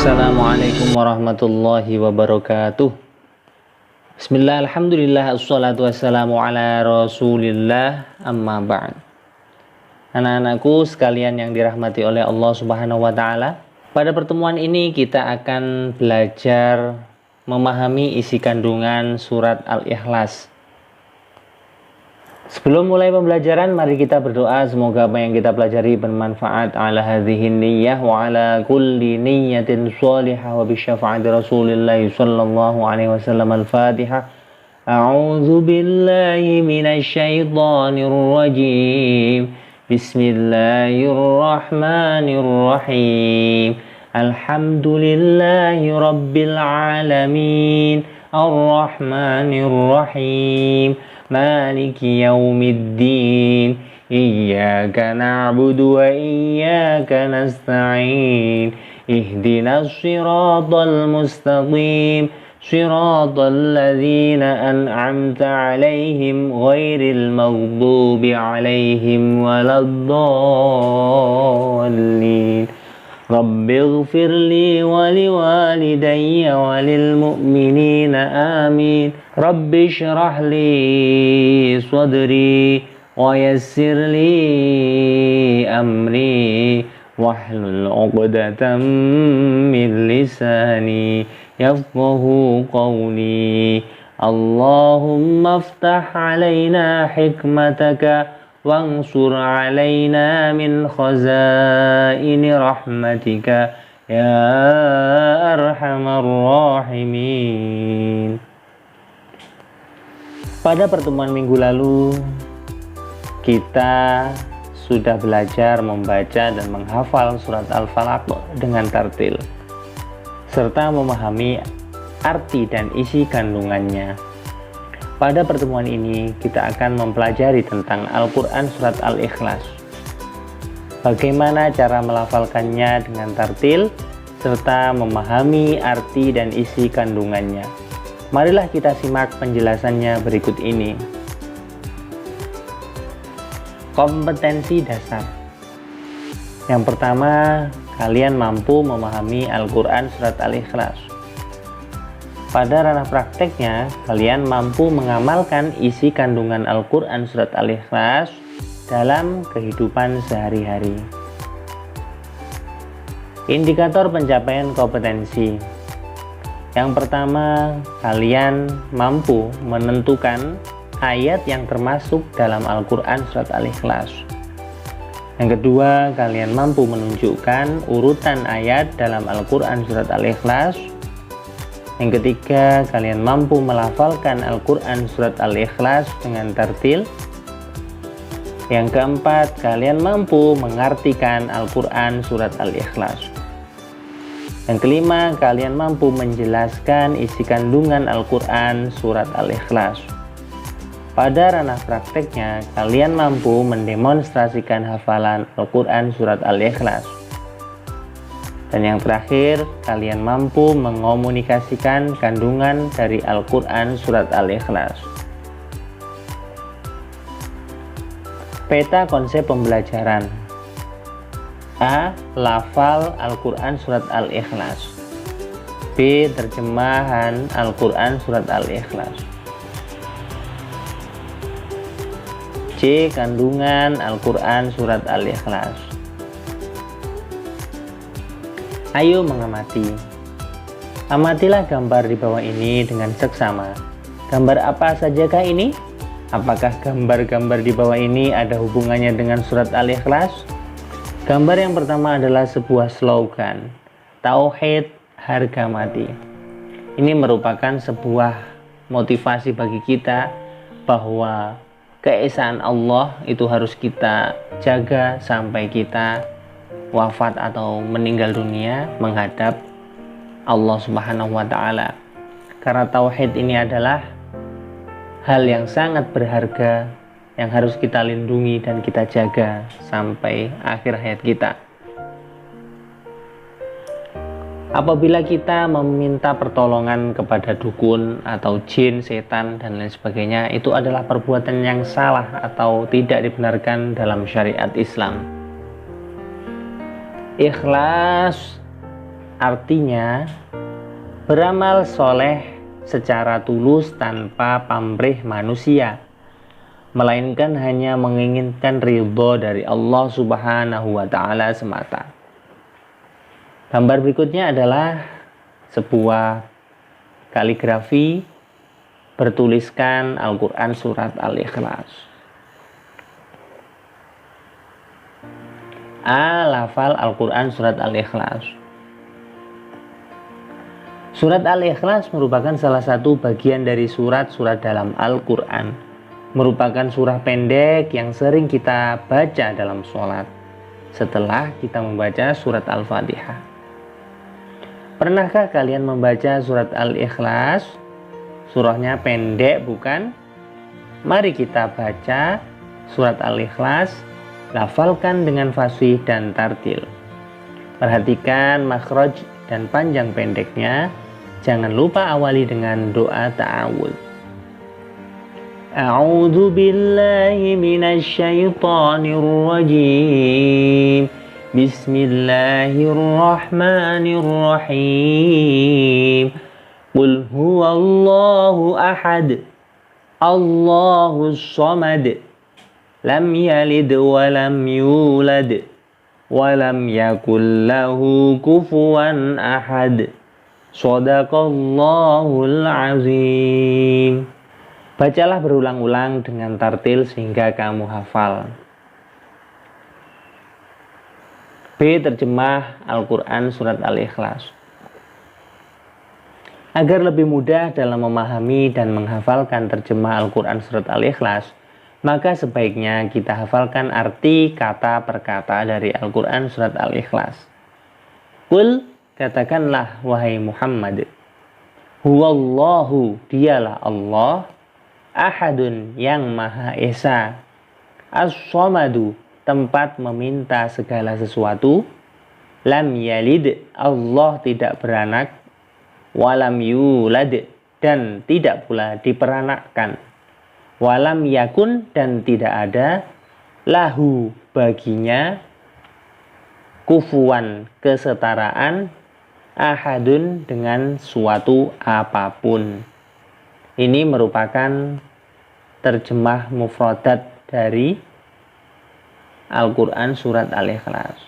Assalamualaikum warahmatullahi wabarakatuh. Bismillah, alhamdulillah, assalatu wassalamu ala rasulillah, amma ba'd. Anak-anakku sekalian yang dirahmati oleh Allah Subhanahu wa ta'ala, pada pertemuan ini kita akan belajar memahami isi kandungan surat Al-Ikhlas. Sebelum mulai pembelajaran, mari kita berdoa semoga apa yang kita pelajari bermanfaat ala hadhihin niyyah wa ala kulli niyyatin shalihah wa bi syafaati Rasulillah sallallahu alaihi wasallam. Al-Fatihah. A'udzu billahi minasy syaithanir rajim. Bismillahirrahmanirrahim. Alhamdulillahi rabbil alamin. Ar-Rahmanir Rahim. Maliki yaumiddin. Iyyaka na'budu wa iyyaka nasta'in. Ihdinas siratal mustaqim. Siratal ladzina an'amta 'alaihim ghairil maghdubi 'alaihim waladdallin. Rabbighfir li wa liwalidayya wa lil mu'minina amin. Rabbi shrah li sadri wa yassir li amri wahlul 'uqdatam min lisani yafqahu qawli. Allahumma aftah 'alaina hikmataka wansur 'alaina min khazaini rahmatika ya arhamar rahimin. Pada pertemuan minggu lalu kita sudah belajar membaca dan menghafal surat Al-Falaq dengan tartil serta memahami arti dan isi kandungannya. Pada pertemuan ini kita akan mempelajari tentang Al-Quran surat Al-Ikhlas, bagaimana cara melafalkannya dengan tartil serta memahami arti dan isi kandungannya. Marilah kita simak penjelasannya berikut ini. Kompetensi dasar. Yang pertama, kalian mampu memahami Al-Quran surat Al-Ikhlas. Pada ranah prakteknya, kalian mampu mengamalkan isi kandungan Al-Quran surat Al-Ikhlas dalam kehidupan sehari-hari. Indikator pencapaian kompetensi. Yang pertama, kalian mampu menentukan ayat yang termasuk dalam Al-Quran surat Al-Ikhlas. Yang kedua, kalian mampu menunjukkan urutan ayat dalam Al-Quran surat Al-Ikhlas. Yang ketiga, kalian mampu melafalkan Al-Quran surat Al-Ikhlas dengan tartil. Yang keempat, kalian mampu mengartikan Al-Quran surat Al-Ikhlas. Yang kelima, kalian mampu menjelaskan isi kandungan Al-Quran surat Al-Ikhlas. Pada ranah prakteknya, kalian mampu mendemonstrasikan hafalan Al-Quran surat Al-Ikhlas. Dan yang terakhir, kalian mampu mengomunikasikan kandungan dari Al-Quran surat Al-Ikhlas. Peta konsep pembelajaran. A. Lafal Al-Quran surat Al-Ikhlas. B. Terjemahan Al-Quran surat Al-Ikhlas. C. Kandungan Al-Quran surat Al-Ikhlas. Ayo mengamati. Amatilah gambar di bawah ini dengan seksama. Gambar apa sajakah ini? Apakah gambar-gambar di bawah ini ada hubungannya dengan surat Al-Ikhlas? Gambar yang pertama adalah sebuah slogan, Tauhid harga mati. Ini merupakan sebuah motivasi bagi kita bahwa keesaan Allah itu harus kita jaga sampai kita wafat atau meninggal dunia menghadap Allah Subhanahu wa ta'ala. Karena tauhid ini adalah hal yang sangat berharga yang harus kita lindungi dan kita jaga sampai akhir hayat kita. Apabila kita meminta pertolongan kepada dukun atau jin, setan dan lain sebagainya, itu adalah perbuatan yang salah atau tidak dibenarkan dalam syariat Islam. Ikhlas artinya beramal soleh secara tulus tanpa pamrih manusia, melainkan hanya menginginkan ridho dari Allah Subhanahu wa Ta'ala semata. Gambar berikutnya adalah sebuah kaligrafi bertuliskan Al-Quran Surat Al-Ikhlas. A. Lafal Al-Quran Surat Al-Ikhlas. Surat Al-Ikhlas merupakan salah satu bagian dari surat-surat dalam Al-Quran. Merupakan surah pendek yang sering kita baca dalam sholat setelah kita membaca surat Al-Fatihah. Pernahkah kalian membaca surat Al-Ikhlas? Surahnya pendek, bukan? Mari kita baca surat Al-Ikhlas, lafalkan dengan fasih dan tartil. Perhatikan makhraj dan panjang pendeknya. Jangan lupa awali dengan doa ta'awudz. A'udzu billahi minasy syaithanir rajim. Bismillahirrahmanirrahim. Qul huwallahu ahad. Allahus samad. Lam yalid wa lam yulad wa lam yakul lahu kufuwan ahad. Shadaqallahul azim. Bacalah berulang-ulang dengan tartil sehingga kamu hafal. B. Terjemah Al-Quran Surat Al-Ikhlas. Agar lebih mudah dalam memahami dan menghafalkan terjemah Al-Quran Surat Al-Ikhlas, maka sebaiknya kita hafalkan arti kata per kata dari Al-Quran Surat Al-Ikhlas. Qul, katakanlah wahai Muhammad, huwallahu, dialah Allah, ahadun, yang maha esa, as-samadu, tempat meminta segala sesuatu, lam yalid, Allah tidak beranak, walam yulad, dan tidak pula diperanakkan, walam yakun, dan tidak ada, lahu, baginya, kufuwan, kesetaraan, ahadun, dengan suatu apapun. Ini merupakan terjemah mufradat dari Al-Quran Surat Al-Ikhlas.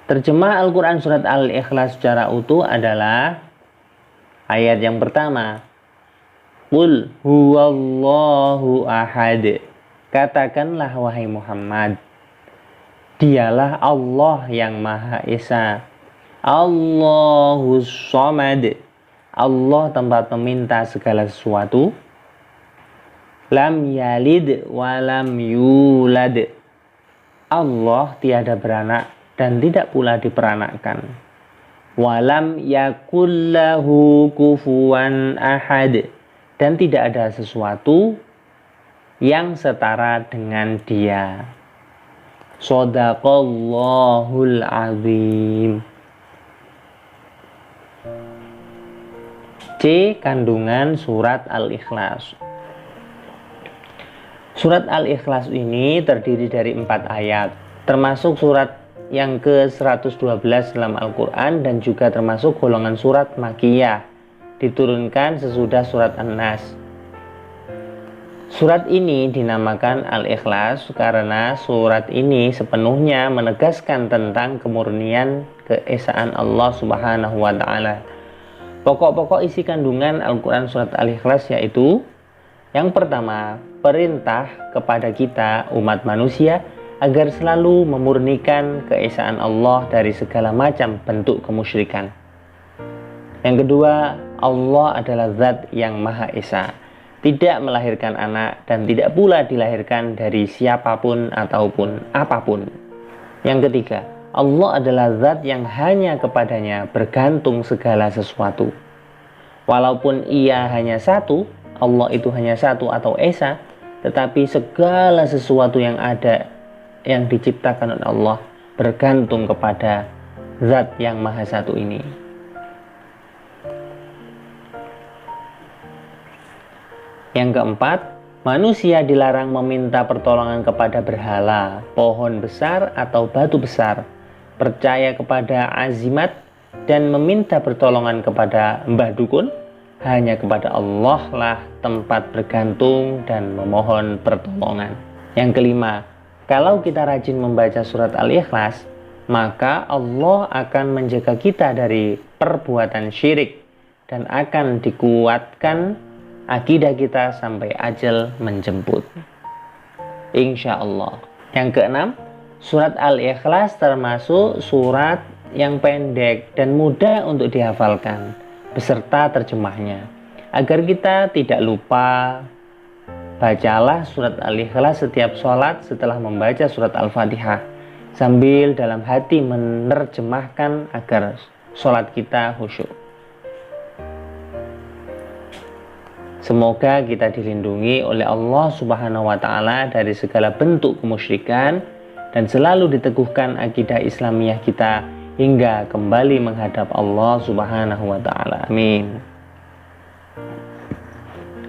Terjemah Al-Quran Surat Al-Ikhlas secara utuh adalah ayat yang pertama. Qul huwallahu ahad. Katakanlah wahai Muhammad, dialah Allah yang Maha Esa. Allahus samad. Allah tempat meminta segala sesuatu. Lam yalid wa lam yulad. Allah tiada beranak dan tidak pula diperanakkan. Walam yakullahu kufuwan ahad. Dan tidak ada sesuatu yang setara dengan dia. Shadaqallahul azim. C. Kandungan surat Al-Ikhlas. Surat Al-Ikhlas ini terdiri dari 4 ayat, termasuk surat yang ke-112 dalam Al-Quran dan juga termasuk golongan surat Makkiyah, diturunkan sesudah surat An-Nas. Surat ini dinamakan Al-Ikhlas karena surat ini sepenuhnya menegaskan tentang kemurnian keesaan Allah Subhanahu wa Ta'ala. Pokok-pokok isi kandungan Al-Quran Surat Al-Ikhlas yaitu: yang pertama, perintah kepada kita umat manusia agar selalu memurnikan keesaan Allah dari segala macam bentuk kemusyrikan. Yang kedua, Allah adalah zat yang Maha Esa, tidak melahirkan anak dan tidak pula dilahirkan dari siapapun ataupun apapun. Yang ketiga, Allah adalah zat yang hanya kepadanya bergantung segala sesuatu. Walaupun ia hanya satu, Allah itu hanya satu atau Esa, tetapi segala sesuatu yang ada yang diciptakan oleh Allah bergantung kepada zat yang Maha Satu ini. Yang keempat, manusia dilarang meminta pertolongan kepada berhala, pohon besar atau batu besar, percaya kepada azimat, dan meminta pertolongan kepada Mbah Dukun, hanya kepada Allah lah tempat bergantung dan memohon pertolongan. Yang kelima, kalau kita rajin membaca surat Al-Ikhlas, maka Allah akan menjaga kita dari perbuatan syirik dan akan dikuatkan akidah kita sampai ajal menjemput, insya Allah. Yang keenam, surat Al-Ikhlas termasuk surat yang pendek dan mudah untuk dihafalkan beserta terjemahnya. Agar kita tidak lupa, bacalah surat Al-Ikhlas setiap sholat setelah membaca surat Al-Fatihah, sambil dalam hati menerjemahkan agar sholat kita khusyuk. Semoga kita dilindungi oleh Allah Subhanahu wa Ta'ala dari segala bentuk kemusyrikan dan selalu diteguhkan akidah Islamiyah kita hingga kembali menghadap Allah Subhanahu wa Ta'ala. Amin.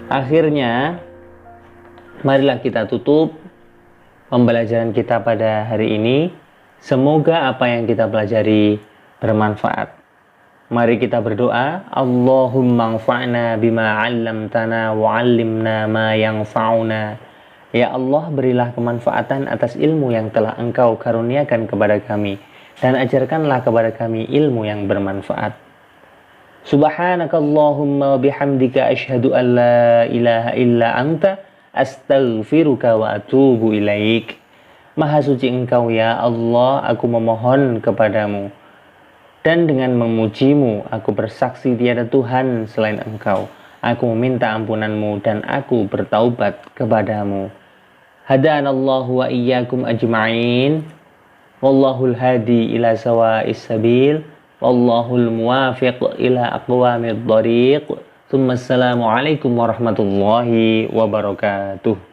Akhirnya, marilah kita tutup pembelajaran kita pada hari ini. Semoga apa yang kita pelajari bermanfaat. Mari kita berdoa. Allahumma anfa'na bima 'allamtana wa 'allimna ma yanfa'una. Ya Allah, berilah kemanfaatan atas ilmu yang telah Engkau karuniakan kepada kami, dan ajarkanlah kepada kami ilmu yang bermanfaat. Subhanakallahumma wa bihamdika asyhadu an la ilaha illa anta astaghfiruka wa atubu ilaik. Maha suci Engkau ya Allah, aku memohon kepadamu, dan dengan memujimu aku bersaksi tiada Tuhan selain Engkau. Aku meminta ampunanmu dan aku bertaubat kepadamu. Hadanallahu wa iyyakum ajma'in. Wallahul hadi ila sawa'is sabil. Wallahul muwafiq ila aqwamid dhariq. Assalamualaikum warahmatullahi wabarakatuh.